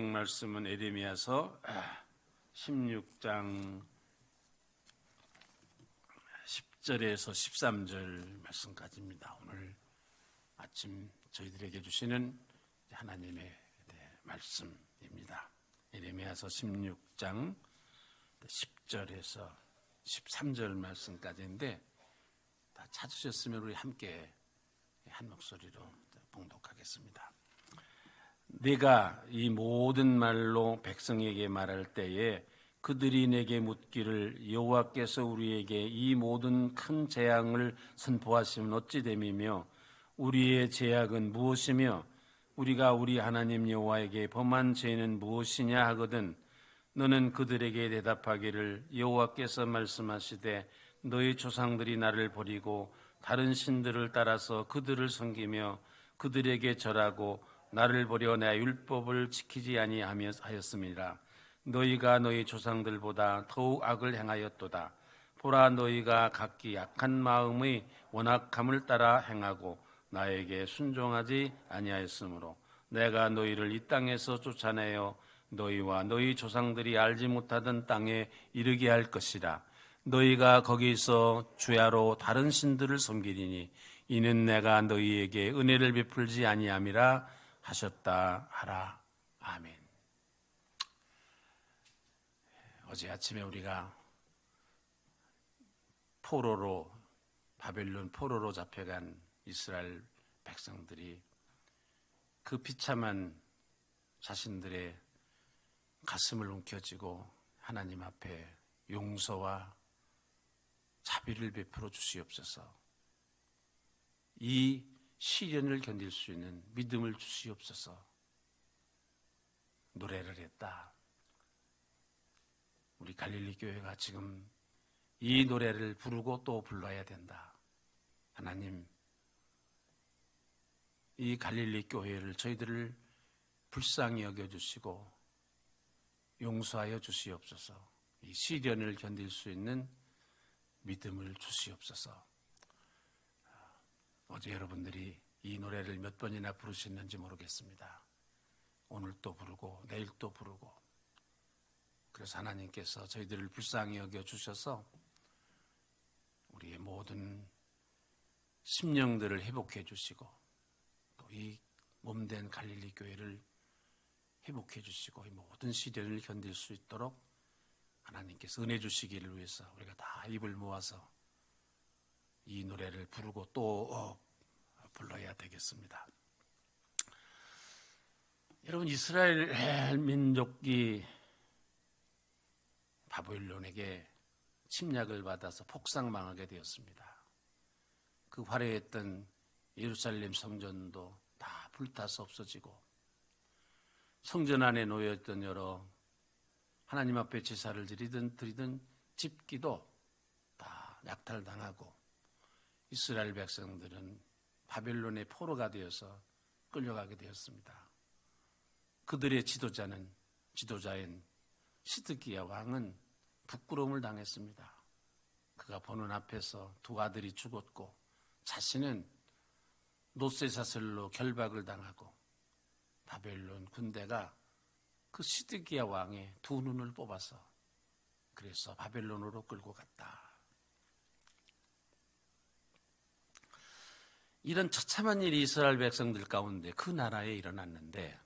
말씀은 에레미야서 16장 10절에서 13절 말씀까지입니다. 오늘 아침 저희들에게 주시는 하나님의 말씀입니다. 에레미야서 16장 10절에서 13절 말씀까지인데 다 찾으셨으면 우리 함께 한 목소리로 봉독하겠습니다. 내가 이 모든 말로 백성에게 말할 때에 그들이 내게 묻기를 여호와께서 우리에게 이 모든 큰 재앙을 선포하시면 어찌 됨이며 우리의 죄악은 무엇이며 우리가 우리 하나님 여호와에게 범한 죄는 무엇이냐 하거든 너는 그들에게 대답하기를 여호와께서 말씀하시되 너희 조상들이 나를 버리고 다른 신들을 따라서 그들을 섬기며 그들에게 절하고 나를 버려 내 율법을 지키지 아니하였음이라. 너희가 너희 조상들보다 더욱 악을 행하였도다. 보라, 너희가 각기 약한 마음의 원악함을 따라 행하고 나에게 순종하지 아니하였으므로 내가 너희를 이 땅에서 쫓아내어 너희와 너희 조상들이 알지 못하던 땅에 이르게 할 것이라. 너희가 거기서 주야로 다른 신들을 섬기리니 이는 내가 너희에게 은혜를 베풀지 아니함이라 하셨다 하라. 아멘. 어제 아침에 우리가 바벨론 포로로 잡혀간 이스라엘 백성들이 그 비참한 자신들의 가슴을 움켜쥐고 하나님 앞에 용서와 자비를 베풀어 주시옵소서. 이 시련을 견딜 수 있는 믿음을 주시옵소서 노래를 했다. 우리 갈릴리 교회가 지금 이 노래를 부르고 또 불러야 된다. 하나님, 이 갈릴리 교회를 저희들을 불쌍히 여겨주시고 용서하여 주시옵소서. 이 시련을 견딜 수 있는 믿음을 주시옵소서. 어제 여러분들이 이 노래를 몇 번이나 부르셨는지 모르겠습니다. 오늘 또 부르고 내일 또 부르고, 그래서 하나님께서 저희들을 불쌍히 여겨주셔서 우리의 모든 심령들을 회복해 주시고 또 이 몸된 갈릴리 교회를 회복해 주시고 이 모든 시련을 견딜 수 있도록 하나님께서 은혜 주시기를 위해서 우리가 다 입을 모아서 이 노래를 부르고 또 불러야 되겠습니다. 여러분, 이스라엘 민족이 바벨론에게 침략을 받아서 폭삭망하게 되었습니다. 그 화려했던 예루살렘 성전도 다 불타서 없어지고 성전 안에 놓여있던 여러 하나님 앞에 제사를 드리던 집기도 다 약탈당하고 이스라엘 백성들은 바벨론의 포로가 되어서 끌려가게 되었습니다. 그들의 지도자인 시드기야 왕은 부끄러움을 당했습니다. 그가 보는 앞에서 두 아들이 죽었고 자신은 노쇠사슬로 결박을 당하고 바벨론 군대가 그 시드기야 왕의 두 눈을 뽑아서 그래서 바벨론으로 끌고 갔다. 이런 처참한 일이 이스라엘 백성들 가운데 그 나라에 일어났는데,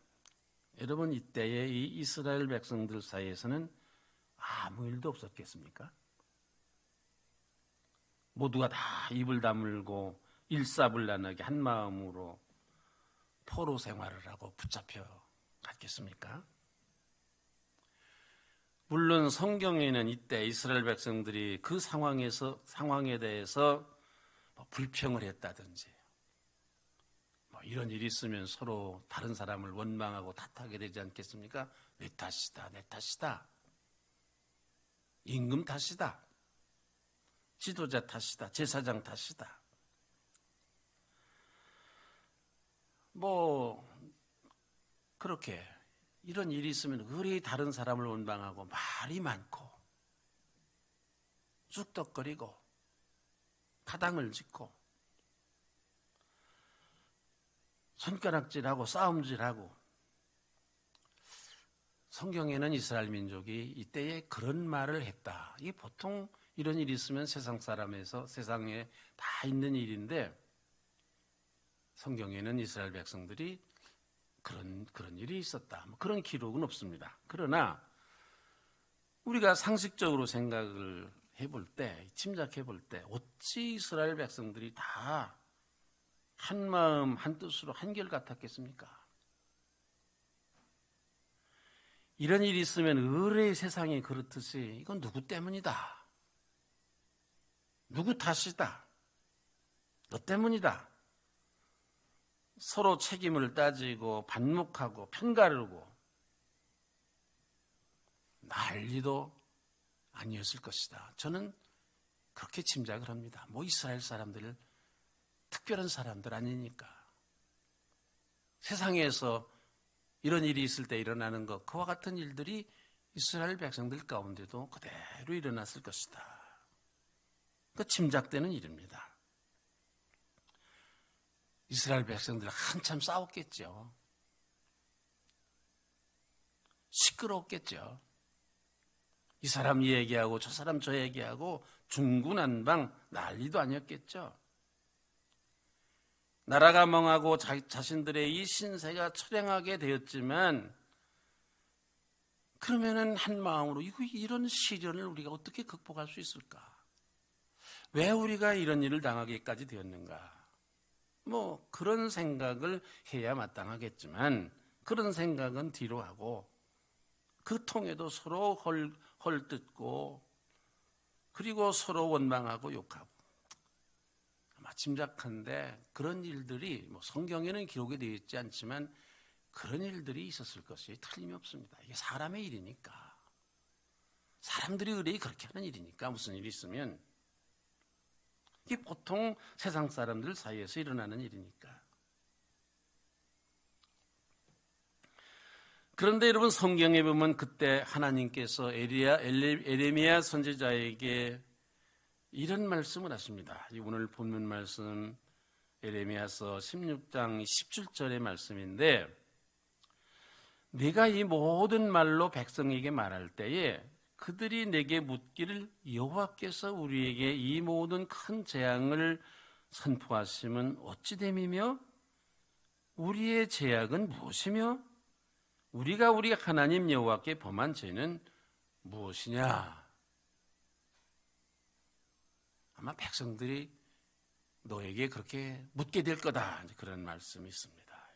여러분, 이때에 이 이스라엘 백성들 사이에서는 아무 일도 없었겠습니까? 모두가 다 입을 다물고 일사불란하게 한 마음으로 포로 생활을 하고 붙잡혀 갔겠습니까? 물론 성경에는 이때 이스라엘 백성들이 그 상황에 대해서 불평을 했다든지 이런 일이 있으면 서로 다른 사람을 원망하고 탓하게 되지 않겠습니까? 내 탓이다, 내 탓이다, 임금 탓이다, 지도자 탓이다, 제사장 탓이다. 그렇게 이런 일이 있으면 그리 다른 사람을 원망하고 말이 많고 쑥덕거리고 타당을 짓고 손가락질하고 싸움질하고 성경에는 이스라엘 민족이 이때에 그런 말을 했다. 이게 보통 이런 일이 있으면 세상 사람에서 세상에 다 있는 일인데 성경에는 이스라엘 백성들이 그런 일이 있었다. 그런 기록은 없습니다. 그러나 우리가 상식적으로 생각을 해볼 때, 짐작해 볼 때 어찌 이스라엘 백성들이 다 한마음 한뜻으로 한결같았겠습니까? 이런 일이 있으면 의뢰의 세상이 그렇듯이 이건 누구 때문이다. 누구 탓이다. 너 때문이다. 서로 책임을 따지고 반목하고 편가르고 난리도 아니었을 것이다. 저는 그렇게 짐작을 합니다. 뭐 이스라엘 사람들 특별한 사람들 아니니까. 세상에서 이런 일이 있을 때 일어나는 것, 그와 같은 일들이 이스라엘 백성들 가운데도 그대로 일어났을 것이다. 그 짐작되는 일입니다. 이스라엘 백성들 한참 싸웠겠죠. 시끄러웠겠죠. 이 사람 이 얘기하고 저 사람 저 얘기하고 중구난방 난리도 아니었겠죠. 나라가 망하고 자신들의 이 신세가 처량하게 되었지만 그러면은 한 마음으로 이런 시련을 우리가 어떻게 극복할 수 있을까? 왜 우리가 이런 일을 당하기까지 되었는가? 뭐 그런 생각을 해야 마땅하겠지만 그런 생각은 뒤로 하고 그 통에도 서로 헐뜯고 그리고 서로 원망하고 욕하고 아마 짐작한데 그런 일들이 뭐 성경에는 기록이 되어 있지 않지만 그런 일들이 있었을 것이 틀림이 없습니다. 이게 사람의 일이니까 사람들이 의뢰이 그렇게 하는 일이니까 무슨 일이 있으면 이게 보통 세상 사람들 사이에서 일어나는 일이니까. 그런데 여러분 성경에 보면 그때 하나님께서 에레미야 선지자에게 이런 말씀을 하십니다. 오늘 본문 말씀 에레미야서 16장 17절의 말씀인데 네가 이 모든 말로 백성에게 말할 때에 그들이 내게 묻기를 여호와께서 우리에게 이 모든 큰 재앙을 선포하심은 어찌 됨이며 우리의 죄악은 무엇이며 우리가 우리 하나님 여호와께 범한 죄는 무엇이냐? 아마 백성들이 너에게 그렇게 묻게 될 거다. 그런 말씀이 있습니다.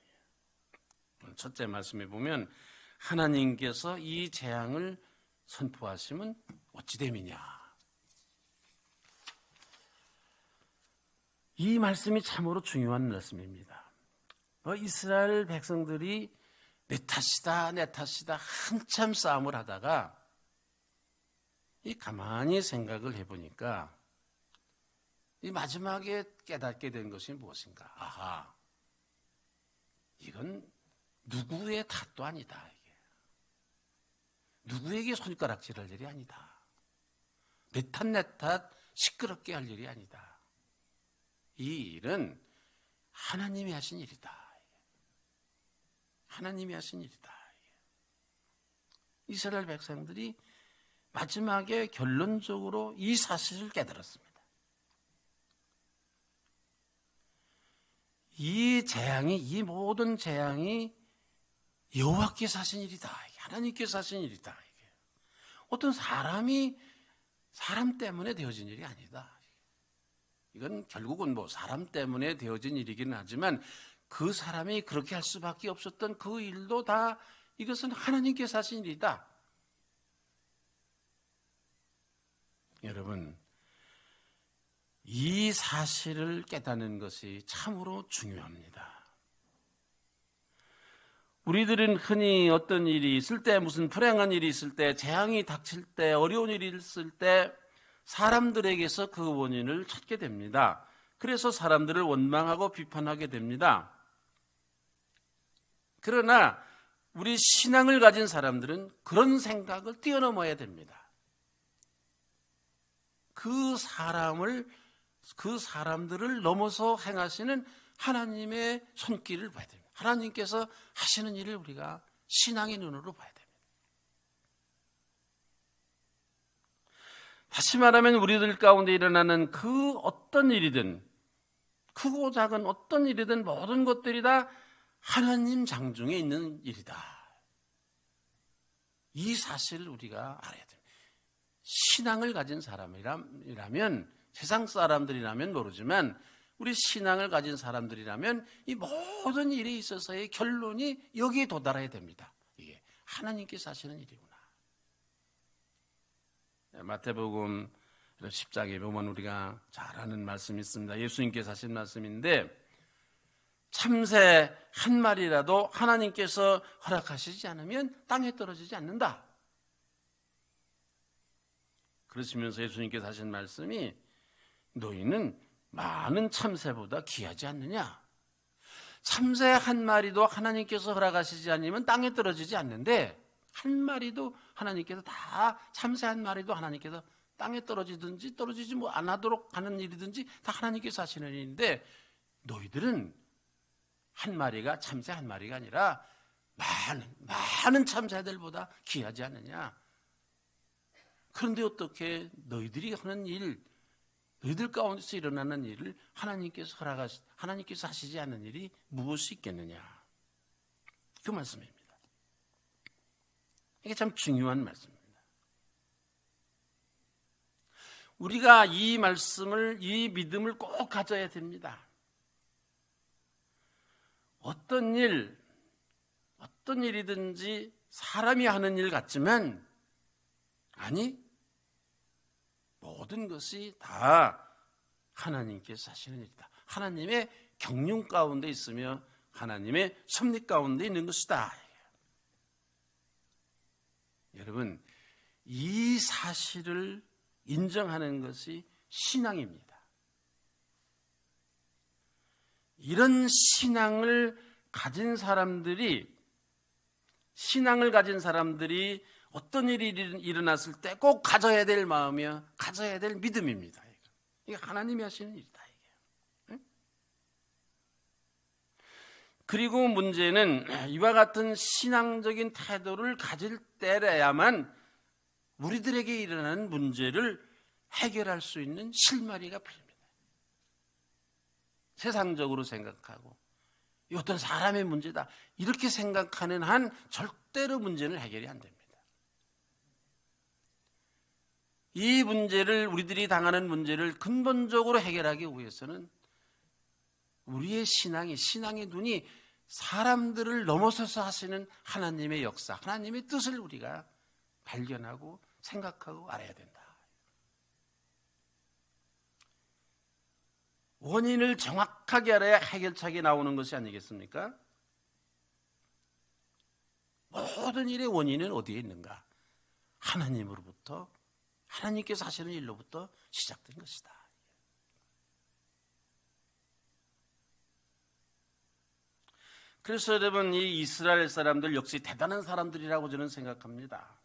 첫째 말씀에 보면 하나님께서 이 재앙을 선포하시면 어찌 됨이냐? 이 말씀이 참으로 중요한 말씀입니다. 이스라엘 백성들이 내 탓이다, 내 탓이다 한참 싸움을 하다가 가만히 생각을 해보니까 이 마지막에 깨닫게 된 것이 무엇인가? 아하, 이건 누구의 탓도 아니다. 이게. 누구에게 손가락질할 일이 아니다. 내 탓, 내 탓 시끄럽게 할 일이 아니다. 이 일은 하나님이 하신 일이다. 하나님이 하신 일이다. 이스라엘 백성들이 마지막에 결론적으로 이 사실을 깨달았습니다. 이 모든 재앙이 여호와께서 하신 일이다. 하나님께서 하신 일이다. 어떤 사람이 사람 때문에 되어진 일이 아니다. 이건 결국은 뭐 사람 때문에 되어진 일이긴 하지만 그 사람이 그렇게 할 수밖에 없었던 그 일도 다 이것은 하나님께서 하신 일이다. 여러분, 이 사실을 깨닫는 것이 참으로 중요합니다. 우리들은 흔히 어떤 일이 있을 때, 무슨 불행한 일이 있을 때, 재앙이 닥칠 때, 어려운 일이 있을 때 사람들에게서 그 원인을 찾게 됩니다. 그래서 사람들을 원망하고 비판하게 됩니다. 그러나 우리 신앙을 가진 사람들은 그런 생각을 뛰어넘어야 됩니다. 그 사람들을 넘어서 행하시는 하나님의 손길을 봐야 됩니다. 하나님께서 하시는 일을 우리가 신앙의 눈으로 봐야 됩니다. 다시 말하면 우리들 가운데 일어나는 그 어떤 일이든, 크고 작은 어떤 일이든 모든 것들이 다 하나님 장중에 있는 일이다. 이 사실을 우리가 알아야 됩니다. 신앙을 가진 사람이라면, 세상 사람들이라면 모르지만 우리 신앙을 가진 사람들이라면 이 모든 일에 있어서의 결론이 여기에 도달해야 됩니다. 이게 하나님께서 하시는 일이구나. 마태복음 10장에 보면 우리가 잘 아는 말씀이 있습니다. 예수님께서 하신 말씀인데, 참새 한 마리라도 하나님께서 허락하시지 않으면 땅에 떨어지지 않는다. 그러시면서 예수님께서 하신 말씀이, 너희는 많은 참새보다 귀하지 않느냐? 참새 한 마리도 하나님께서 허락하시지 않으면 땅에 떨어지지 않는데, 한 마리도 하나님께서 다, 참새 한 마리도 하나님께서 땅에 떨어지든지 떨어지지 안 하도록 하는 일이든지 다 하나님께서 하시는 일인데, 너희들은 한 마리가 참새 한 마리가 아니라 많은 참새들보다 귀하지 않느냐? 그런데 어떻게 너희들이 하는 일, 너희들 가운데서 일어나는 일을 하나님께서 하시지 않는 일이 무엇이 있겠느냐? 그 말씀입니다. 이게 참 중요한 말씀입니다. 우리가 이 말씀을, 이 믿음을 꼭 가져야 됩니다. 어떤 일이든지 사람이 하는 일 같지만, 아니, 모든 것이 다 하나님께서 하시는 일이다. 하나님의 경륜 가운데 있으며 하나님의 섭리 가운데 있는 것이다. 여러분, 이 사실을 인정하는 것이 신앙입니다. 이런 신앙을 가진 사람들이 어떤 일이 일어났을 때 꼭 가져야 될 마음이며 가져야 될 믿음입니다. 이게 하나님이 하시는 일이다. 이게. 그리고 문제는 이와 같은 신앙적인 태도를 가질 때라야만 우리들에게 일어나는 문제를 해결할 수 있는 실마리가 풀립니다. 세상적으로 생각하고 어떤 사람의 문제다 이렇게 생각하는 한 절대로 문제는 해결이 안 됩니다. 이 문제를, 우리들이 당하는 문제를 근본적으로 해결하기 위해서는 우리의 신앙의 눈이 사람들을 넘어서서 하시는 하나님의 역사, 하나님의 뜻을 우리가 발견하고 생각하고 알아야 된다. 원인을 정확하게 알아야 해결책이 나오는 것이 아니겠습니까? 모든 일의 원인은 어디에 있는가? 하나님으로부터, 하나님께서 하시는 일로부터 시작된 것이다. 그래서 여러분, 이 이스라엘 사람들 역시 대단한 사람들이라고 저는 생각합니다.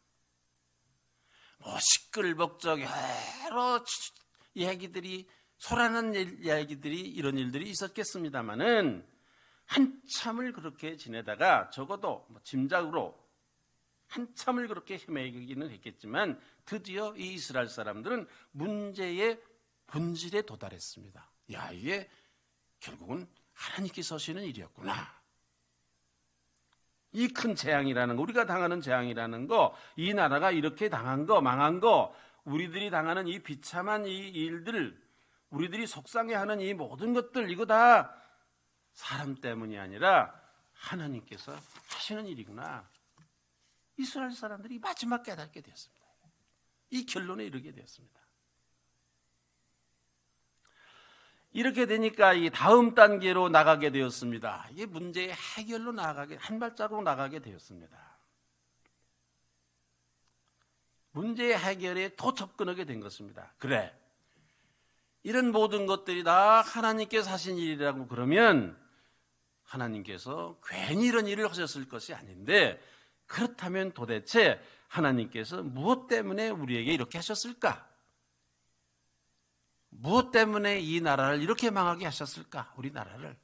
시끌벅적 여러 얘기들이, 소란한 이야기들이, 이런 일들이 있었겠습니다마는 한참을 그렇게 지내다가 적어도 짐작으로 한참을 그렇게 헤매기는 했겠지만 드디어 이 이스라엘 사람들은 문제의 본질에 도달했습니다. 야, 이게 결국은 하나님께서 하시는 일이었구나. 이 큰 재앙이라는 거, 우리가 당하는 재앙이라는 거, 이 나라가 이렇게 당한 거, 망한 거, 우리들이 당하는 이 비참한 이 일들, 우리들이 속상해하는 이 모든 것들, 이거 다 사람 때문이 아니라 하나님께서 하시는 일이구나. 이스라엘 사람들이 마지막 깨닫게 되었습니다. 이 결론에 이르게 되었습니다. 이렇게 되니까 이 다음 단계로 나가게 되었습니다. 이게 문제의 해결로 한 발자국 나가게 되었습니다. 문제의 해결에 더 접근하게 된 것입니다. 그래, 이런 모든 것들이 다 하나님께서 하신 일이라고 그러면 하나님께서 괜히 이런 일을 하셨을 것이 아닌데, 그렇다면 도대체 하나님께서 무엇 때문에 우리에게 이렇게 하셨을까? 무엇 때문에 이 나라를 이렇게 망하게 하셨을까? 우리나라를.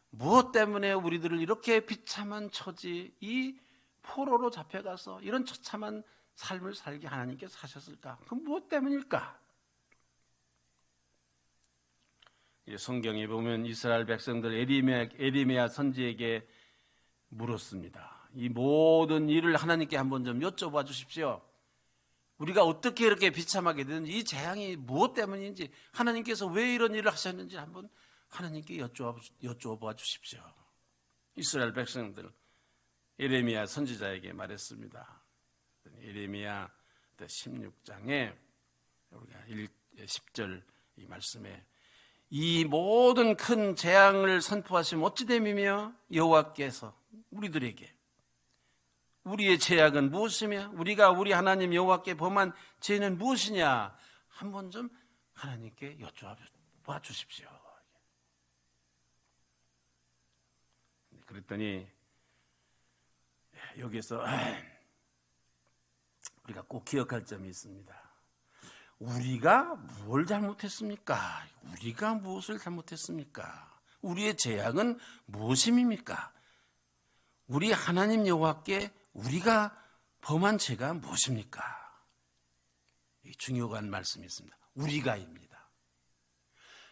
무엇 때문에 우리들을 이렇게 비참한 처지, 이 포로로 잡혀가서 이런 처참한 삶을 살게 하나님께서 하셨을까? 그건 무엇 때문일까? 성경에 보면 이스라엘 백성들 에리미야 선지에게 물었습니다. 이 모든 일을 하나님께 한번 좀 여쭤봐 주십시오. 우리가 어떻게 이렇게 비참하게 되는지, 이 재앙이 무엇 때문인지, 하나님께서 왜 이런 일을 하셨는지 한번 하나님께 여쭤봐 주십시오. 이스라엘 백성들 에레미야 선지자에게 말했습니다. 에레미야 16장에 우리가 10절 이 말씀에 이 모든 큰 재앙을 선포하시면 어찌 됨이며 여호와께서 우리들에게 우리의 죄악은 무엇이며 우리가 우리 하나님 여호와께 범한 죄는 무엇이냐 한번 좀 하나님께 여쭤봐 주십시오. 그랬더니 여기서 우리가 꼭 기억할 점이 있습니다. 우리가 뭘 잘못했습니까? 우리가 무엇을 잘못했습니까? 우리의 죄악은 무엇입니까? 우리 하나님 여호와께 우리가 범한 죄가 무엇입니까? 중요한 말씀이 있습니다. 우리가입니다.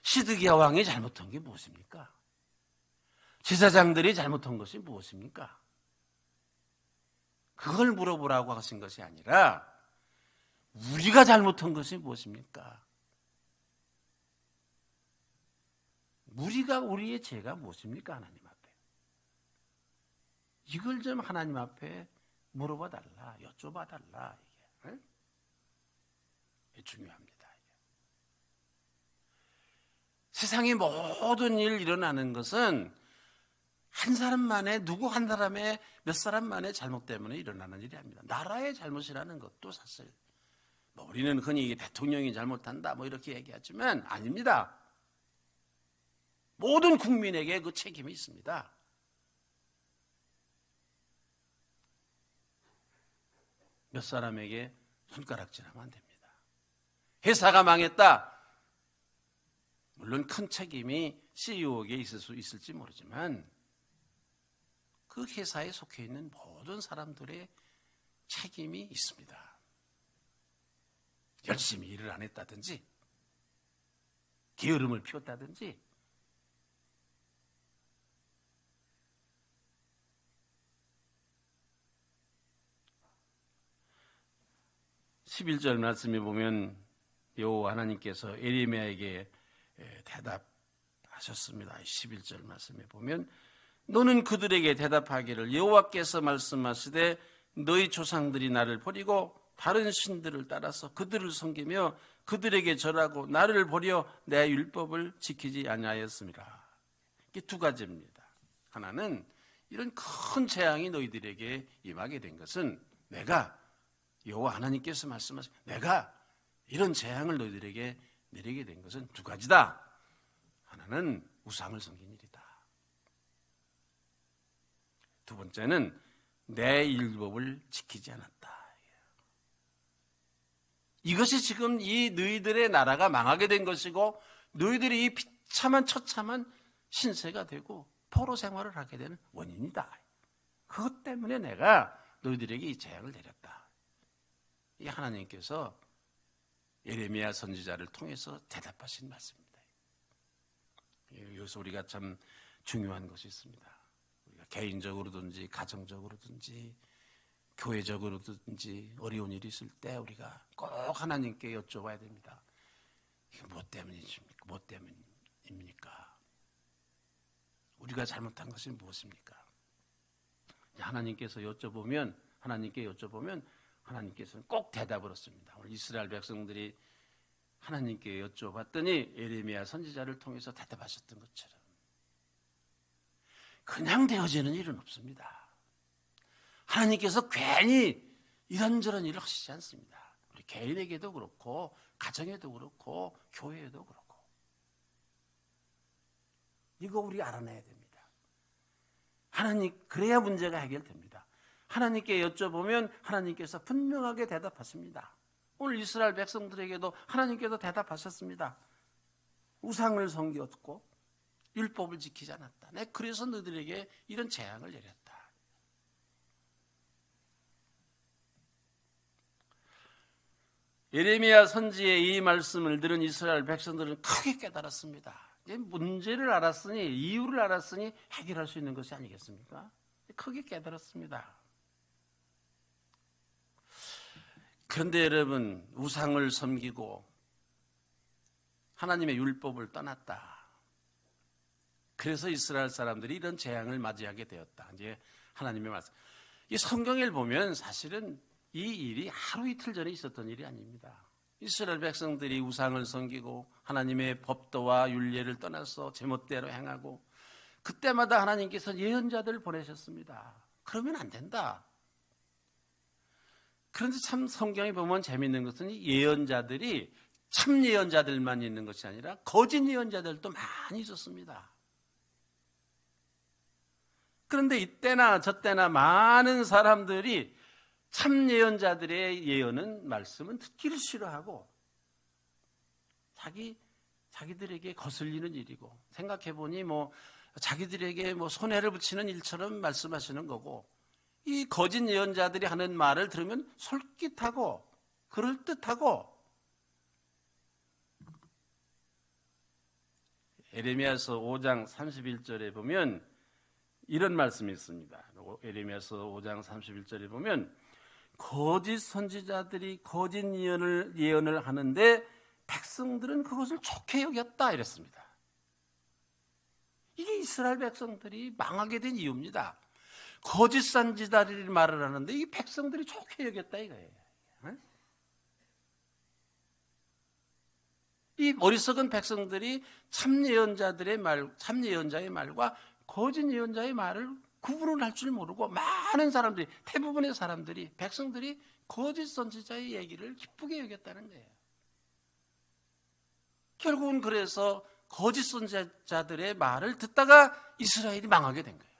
시드기야 왕이 잘못한 게 무엇입니까? 제사장들이 잘못한 것이 무엇입니까? 그걸 물어보라고 하신 것이 아니라 우리가 잘못한 것이 무엇입니까? 우리의 죄가 무엇입니까? 하나님 앞에. 이걸 좀 하나님 앞에 물어봐 달라, 여쭤봐 달라. 이게 중요합니다. 세상의 모든 일 일어나는 것은 한 사람만의, 누구 한 사람의, 몇 사람만의 잘못 때문에 일어나는 일이 아닙니다. 나라의 잘못이라는 것도 사실 우리는 흔히 대통령이 잘못한다 이렇게 얘기하지만 아닙니다. 모든 국민에게 그 책임이 있습니다. 몇 사람에게 손가락질하면 안 됩니다. 회사가 망했다. 물론 큰 책임이 CEO에게 있을 수 있을지 모르지만 그 회사에 속해 있는 모든 사람들의 책임이 있습니다. 열심히 일을 안 했다든지 게으름을 피웠다든지 (11절) 말씀에 보면 여호와 하나님께서 에레미야에게 대답하셨습니다. 11절 말씀에 보면 너는 그들에게 대답하기를 여호와께서 말씀하시되 너희 조상들이 나를 버리고 다른 신들을 따라서 그들을 섬기며 그들에게 절하고 나를 버려 내 율법을 지키지 아니하였습니다. 이게 두 가지입니다. 하나는 이런 큰 재앙이 너희들에게 임하게 된 것은 내가 여호와 하나님께서 말씀하신 내가 이런 재앙을 너희들에게 내리게 된 것은 두 가지다. 하나는 우상을 섬긴 일이다. 두 번째는 내 율법을 지키지 않았다. 이것이 지금 이 너희들의 나라가 망하게 된 것이고 너희들이 이 비참한 처참한 신세가 되고 포로 생활을 하게 되는 원인이다. 그것 때문에 내가 너희들에게 이 재앙을 내렸다. 이 하나님께서 예레미야 선지자를 통해서 대답하신 말씀입니다. 여기서 우리가 참 중요한 것이 있습니다. 우리가 개인적으로든지 가정적으로든지 교회적으로든지 어려운 일이 있을 때 우리가 꼭 하나님께 여쭤봐야 됩니다. 이게 무엇 때문입니까? 무엇 때문입니까? 우리가 잘못한 것이 무엇입니까? 하나님께서 여쭤보면 하나님께서는 꼭 대답을 했습니다. 오늘 이스라엘 백성들이 하나님께 여쭤봤더니 예레미야 선지자를 통해서 대답하셨던 것처럼 그냥 되어지는 일은 없습니다. 하나님께서 괜히 이런저런 일을 하시지 않습니다. 우리 개인에게도 그렇고 가정에도 그렇고 교회에도 그렇고 이거 우리 알아내야 됩니다. 하나님 그래야 문제가 해결됩니다. 하나님께 여쭤보면 하나님께서 분명하게 대답하십니다. 오늘 이스라엘 백성들에게도 하나님께서 대답하셨습니다. 우상을 섬겼고 율법을 지키지 않았다. 내가 그래서 너희들에게 이런 재앙을 내렸다. 예레미야 선지의 이 말씀을 들은 이스라엘 백성들은 크게 깨달았습니다. 문제를 알았으니, 이유를 알았으니 해결할 수 있는 것이 아니겠습니까? 크게 깨달았습니다. 그런데 여러분, 우상을 섬기고 하나님의 율법을 떠났다. 그래서 이스라엘 사람들이 이런 재앙을 맞이하게 되었다. 이제 하나님의 말씀. 이 성경을 보면 사실은 이 일이 하루 이틀 전에 있었던 일이 아닙니다. 이스라엘 백성들이 우상을 섬기고 하나님의 법도와 율례를 떠나서 제멋대로 행하고 그때마다 하나님께서 예언자들을 보내셨습니다. 그러면 안 된다. 그런데 참 성경에 보면 재미있는 것은 이 예언자들이 참 예언자들만 있는 것이 아니라 거짓 예언자들도 많이 있었습니다. 그런데 이때나 저때나 많은 사람들이 참 예언자들의 예언은 말씀은 듣기를 싫어하고 자기들에게 거슬리는 일이고 생각해보니 자기들에게 손해를 붙이는 일처럼 말씀하시는 거고 이 거짓 예언자들이 하는 말을 들으면 솔깃하고 그럴듯하고 에레미야서 5장 31절에 보면 이런 말씀이 있습니다. 에레미야서 5장 31절에 보면 거짓 선지자들이 거짓 예언을 하는데 백성들은 그것을 좋게 여겼다 이랬습니다. 이게 이스라엘 백성들이 망하게 된 이유입니다. 거짓 선지자들이 말을 하는데 이 백성들이 좋게 여겼다 이거예요. 이 어리석은 백성들이 참 예언자의 말과 거짓 예언자의 말을 구분을 할 줄 모르고 많은 사람들이 대부분의 사람들이 백성들이 거짓 선지자의 얘기를 기쁘게 여겼다는 거예요. 결국은 그래서 거짓 선지자들의 말을 듣다가 이스라엘이 망하게 된 거예요.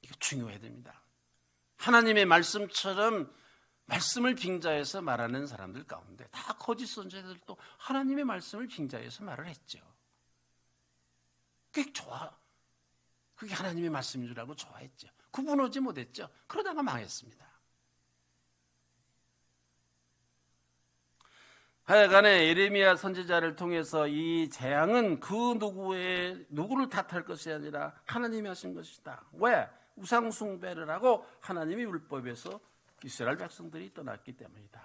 이거 중요해야 됩니다. 하나님의 말씀처럼 말씀을 빙자해서 말하는 사람들 가운데 다 거짓 선지자들도 하나님의 말씀을 빙자해서 말을 했죠. 그게 그게 하나님의 말씀인 줄 알고 좋아했죠. 구분하지 못했죠. 그러다가 망했습니다. 하여간에 예레미야 선지자를 통해서 이 재앙은 그 누구를 탓할 것이 아니라 하나님이 하신 것이다. 왜? 우상 숭배를 하고 하나님의 율법에서 이스라엘 백성들이 떠났기 때문이다.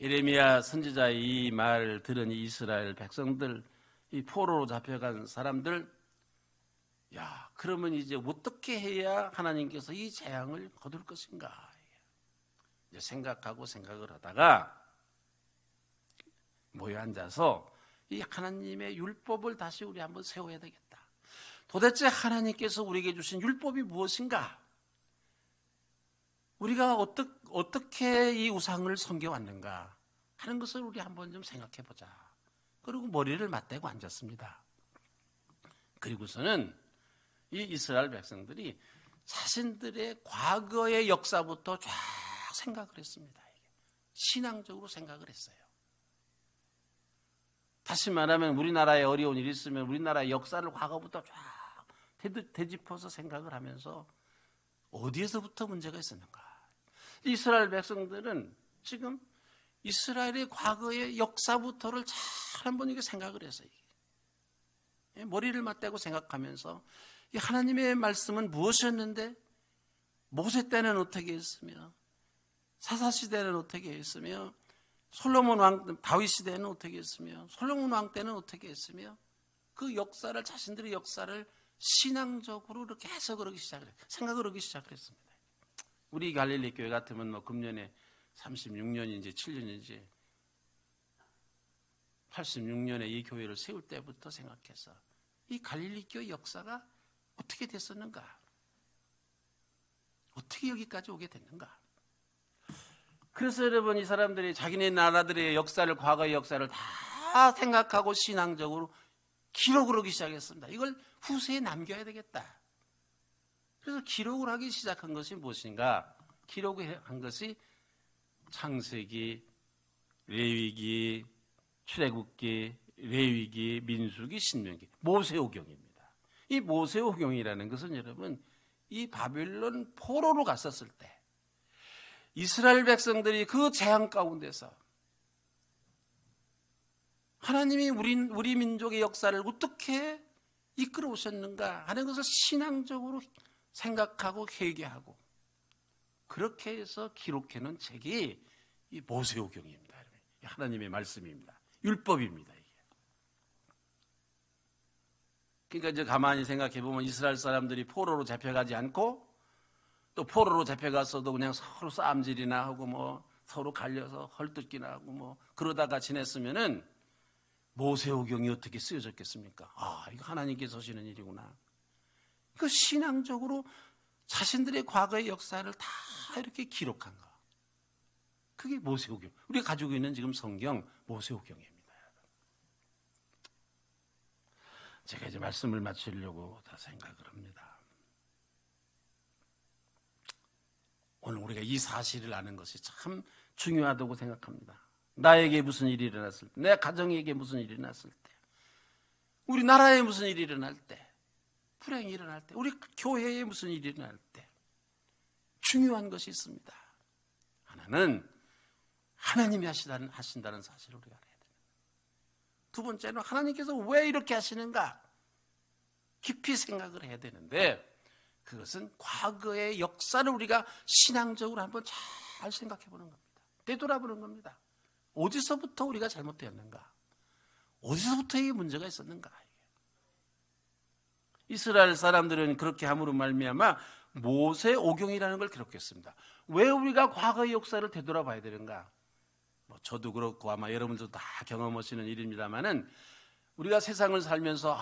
예레미야 선지자의 이 말을 들은 이스라엘 백성들, 이 포로로 잡혀간 사람들, 그러면 이제 어떻게 해야 하나님께서 이 재앙을 거둘 것인가? 이제 생각을 하다가 모여 앉아서 이 하나님의 율법을 다시 우리 한번 세워야 되겠다. 도대체 하나님께서 우리에게 주신 율법이 무엇인가? 우리가 어떻게 이 우상을 섬겨왔는가 하는 것을 우리 한번 좀 생각해 보자. 그리고 머리를 맞대고 앉았습니다. 그리고서는 이 이스라엘 백성들이 자신들의 과거의 역사부터 쫙 생각을 했습니다. 신앙적으로 생각을 했어요. 다시 말하면 우리나라에 어려운 일이 있으면 우리나라의 역사를 과거부터 쫙 되짚어서 생각을 하면서 어디에서부터 문제가 있었는가? 이스라엘 백성들은 지금 이스라엘의 과거의 역사부터를 잘 한번 이렇게 생각을 해서 머리를 맞대고 생각하면서 이 하나님의 말씀은 무엇이었는데 모세 때는 어떻게 했으며 사사 시대는 어떻게 했으며 솔로몬 왕 다윗 시대는 어떻게 했으며 솔로몬 왕 때는 어떻게 했으며 그 역사를 자신들의 역사를 신앙적으로 이렇게 해석을 하기 시작을 생각을 하기 시작을 했습니다. 우리 갈릴리 교회 같으면 금년에 36년인지 7년인지 86년에 이 교회를 세울 때부터 생각해서 이 갈릴리 교회 역사가 어떻게 됐었는가? 어떻게 여기까지 오게 됐는가? 그래서 여러분 이 사람들이 자기네 나라들의 역사를 과거의 역사를 다 생각하고 신앙적으로 기록을 하기 시작했습니다. 이걸 후세에 남겨야 되겠다. 그래서 기록을 하기 시작한 것이 무엇인가? 기록을 한 것이 창세기, 레위기, 출애굽기, 레위기, 민수기, 신명기, 모세오경입니다. 이 모세오경이라는 것은 여러분 이 바벨론 포로로 갔었을 때 이스라엘 백성들이 그 재앙 가운데서 하나님이 우리 민족의 역사를 어떻게 이끌어 오셨는가 하는 것을 신앙적으로 생각하고 회개하고 그렇게 해서 기록해 놓은 책이 이 모세오경입니다. 하나님의 말씀입니다. 율법입니다. 이게. 그러니까 이제 가만히 생각해 보면 이스라엘 사람들이 포로로 잡혀가지 않고 또 포로로 잡혀갔어도 그냥 서로 싸움질이나 하고 뭐 서로 갈려서 헐뜯기나 하고 뭐 그러다가 지냈으면은 모세오경이 어떻게 쓰여졌겠습니까? 아, 이거 하나님께서 하시는 일이구나. 그 신앙적으로 자신들의 과거의 역사를 다 이렇게 기록한 거. 그게 모세오경. 우리가 가지고 있는 지금 성경 모세오경입니다. 제가 이제 말씀을 마치려고 다 생각을 합니다. 오늘 우리가 이 사실을 아는 것이 참 중요하다고 생각합니다. 나에게 무슨 일이 일어났을 때, 내 가정에게 무슨 일이 일어났을 때, 우리 나라에 무슨 일이 일어날 때, 불행이 일어날 때, 우리 교회에 무슨 일이 일어날 때 중요한 것이 있습니다. 하나는 하나님이 하신다는 사실을 우리가 알아야 됩니다. 두 번째는 하나님께서 왜 이렇게 하시는가 깊이 생각을 해야 되는데 그것은 과거의 역사를 우리가 신앙적으로 한번 잘 생각해 보는 겁니다. 되돌아보는 겁니다. 어디서부터 우리가 잘못되었는가? 어디서부터 이게 문제가 있었는가? 이스라엘 사람들은 그렇게 함으로 말미암아 모세오경이라는 걸 기록했습니다. 왜 우리가 과거의 역사를 되돌아봐야 되는가? 저도 그렇고 아마 여러분들도 다 경험하시는 일입니다만은 우리가 세상을 살면서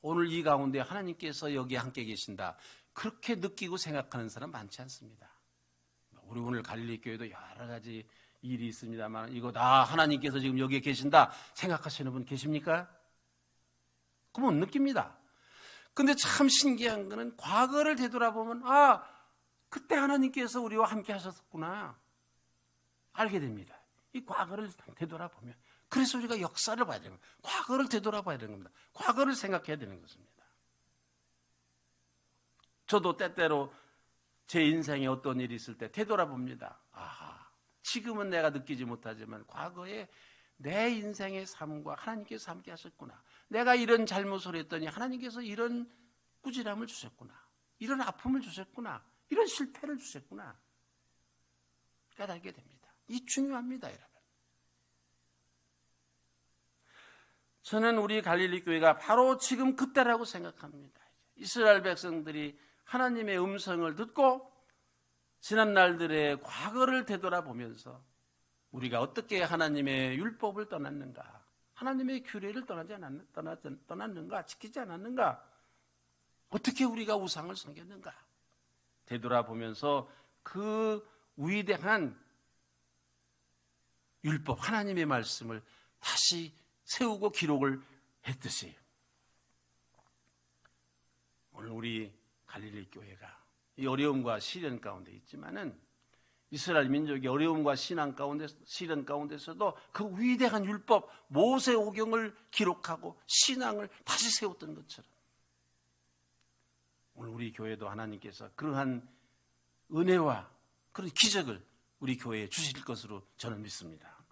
오늘 이 가운데 하나님께서 여기 함께 계신다 그렇게 느끼고 생각하는 사람 많지 않습니다. 우리 오늘 갈릴리 교회도 여러 가지 일이 있습니다만 이거 다 하나님께서 지금 여기에 계신다 생각하시는 분 계십니까? 그건 못 느낍니다. 근데 참 신기한 거는 과거를 되돌아보면 그때 하나님께서 우리와 함께 하셨구나 알게 됩니다. 이 과거를 되돌아보면 그래서 우리가 역사를 봐야 되는 거예요. 과거를 되돌아봐야 되는 겁니다. 과거를 생각해야 되는 것입니다. 저도 때때로 제 인생에 어떤 일이 있을 때 되돌아봅니다. 지금은 내가 느끼지 못하지만 과거에 내 인생의 삶과 하나님께서 함께 하셨구나. 내가 이런 잘못을 했더니 하나님께서 이런 꾸지람을 주셨구나. 이런 아픔을 주셨구나. 이런 실패를 주셨구나. 깨닫게 됩니다. 이 중요합니다, 여러분. 저는 우리 갈릴리 교회가 바로 지금 그때라고 생각합니다. 이스라엘 백성들이 하나님의 음성을 듣고 지난 날들의 과거를 되돌아보면서 우리가 어떻게 하나님의 율법을 떠났는가, 하나님의 규례를 떠났는가, 지키지 않았는가, 어떻게 우리가 우상을 섬겼는가 되돌아보면서 그 위대한 율법, 하나님의 말씀을 다시 세우고 기록을 했듯이 오늘 우리 갈릴리 교회가 이 어려움과 시련 가운데 있지만은 이스라엘 민족의 어려움과 시련 가운데서도 그 위대한 율법 모세오경을 기록하고 신앙을 다시 세웠던 것처럼 오늘 우리 교회도 하나님께서 그러한 은혜와 그런 기적을 우리 교회에 주실 것으로 저는 믿습니다.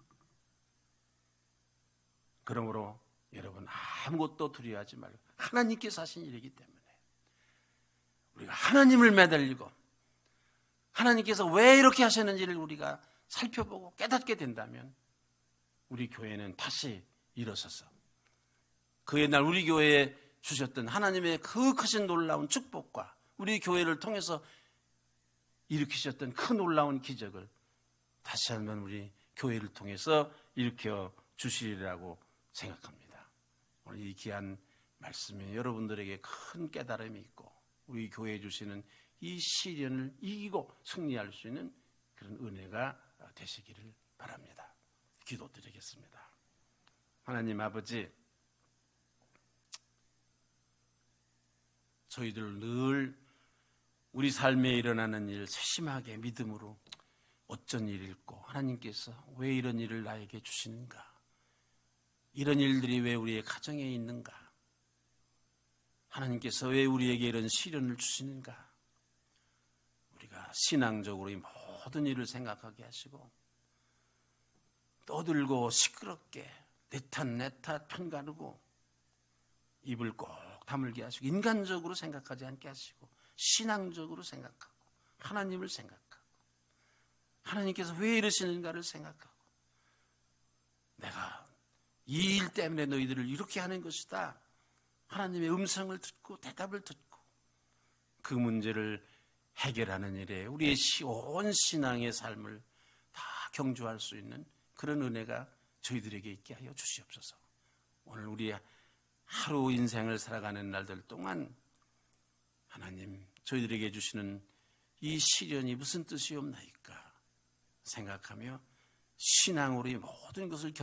그러므로 여러분 아무것도 두려워하지 말고 하나님께서 하신 일이기 때문에 우리가 하나님을 매달리고 하나님께서 왜 이렇게 하셨는지를 우리가 살펴보고 깨닫게 된다면 우리 교회는 다시 일어서서 그 옛날 우리 교회에 주셨던 하나님의 그 크신 놀라운 축복과 우리 교회를 통해서 일으키셨던 그 놀라운 기적을 다시 한번 우리 교회를 통해서 일으켜 주시리라고 생각합니다. 오늘 이 귀한 말씀에 여러분들에게 큰 깨달음이 있고 우리 교회에 주시는 이 시련을 이기고 승리할 수 있는 그런 은혜가 되시기를 바랍니다. 기도드리겠습니다. 하나님 아버지, 저희들 늘 우리 삶에 일어나는 일 세심하게 믿음으로 어쩐 일일꼬 하나님께서 왜 이런 일을 나에게 주시는가, 이런 일들이 왜 우리의 가정에 있는가, 하나님께서 왜 우리에게 이런 시련을 주시는가, 신앙적으로 이 모든 일을 생각하게 하시고 떠들고 시끄럽게 내 탓 편가르고 입을 꼭 다물게 하시고 인간적으로 생각하지 않게 하시고 신앙적으로 생각하고 하나님을 생각하고 하나님께서 왜 이러시는가를 생각하고 내가 이 일 때문에 너희들을 이렇게 하는 것이다. 하나님의 음성을 듣고 대답을 듣고 그 문제를 해결하는 일에 우리의 온 신앙의 삶을 다 경주할 수 있는 그런 은혜가 저희들에게 있게 하여 주시옵소서. 오늘 우리 하루 인생을 살아가는 날들 동안 하나님 저희들에게 주시는 이 시련이 무슨 뜻이옵나이까 생각하며 신앙으로 이 모든 것을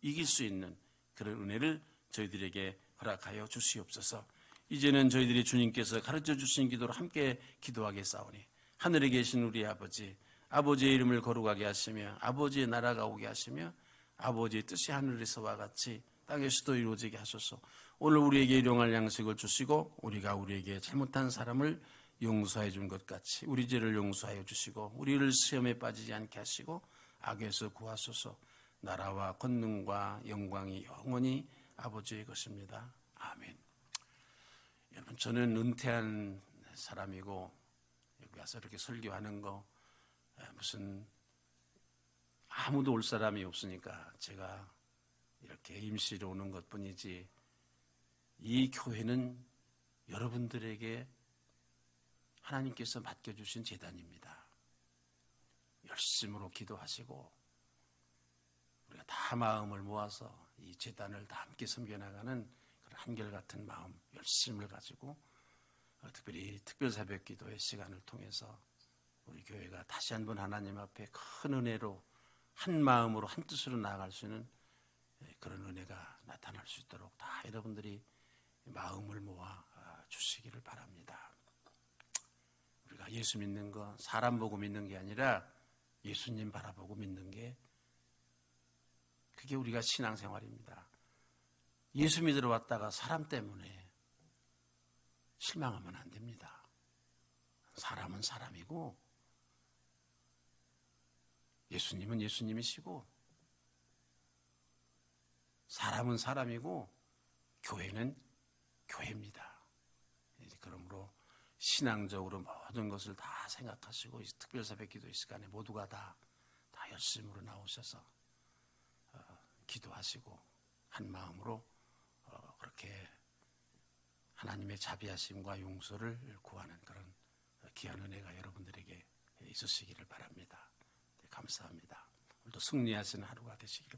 이길 수 있는 그런 은혜를 저희들에게 허락하여 주시옵소서. 이제는 저희들이 주님께서 가르쳐 주신 기도로 함께 기도하겠사오니 하늘에 계신 우리 아버지, 아버지의 이름을 거룩하게 하시며 아버지의 나라가 오게 하시며 아버지의 뜻이 하늘에서와 같이 땅에서도 이루어지게 하소서. 오늘 우리에게 일용할 양식을 주시고 우리가 우리에게 잘못한 사람을 용서해 준 것 같이 우리 죄를 용서하여 주시고 우리를 시험에 빠지지 않게 하시고 악에서 구하소서. 나라와 권능과 영광이 영원히 아버지의 것입니다. 아멘. 여러분, 저는 은퇴한 사람이고 여기 와서 이렇게 설교하는 거 무슨 아무도 올 사람이 없으니까 제가 이렇게 임시로 오는 것뿐이지 이 교회는 여러분들에게 하나님께서 맡겨주신 재단입니다. 열심으로 기도하시고 우리가 다 마음을 모아서 이 재단을 다 함께 섬겨나가는 그런 한결같은 마음, 열심을 가지고 특별히 특별새벽 기도의 시간을 통해서 우리 교회가 다시 한번 하나님 앞에 큰 은혜로 한 마음으로 한 뜻으로 나아갈 수 있는 그런 은혜가 나타날 수 있도록 다 여러분들이 마음을 모아 주시기를 바랍니다. 우리가 예수 믿는 거 사람 보고 믿는 게 아니라 예수님 바라보고 믿는 게 그게 우리가 신앙생활입니다. 예수 믿으러 왔다가 사람 때문에 실망하면 안 됩니다. 사람은 사람이고 예수님은 예수님이시고 사람은 사람이고 교회는 교회입니다. 그러므로 신앙적으로 모든 것을 다 생각하시고 특별새벽 기도 이 시간에 모두가 다 열심으로 나오셔서 기도하시고 한 마음으로 그렇게 하나님의 자비하심과 용서를 구하는 그런 귀한 은혜가 여러분들에게 있으시기를 바랍니다. 감사합니다. 오늘도 승리하시는 하루가 되시기를 바랍니다.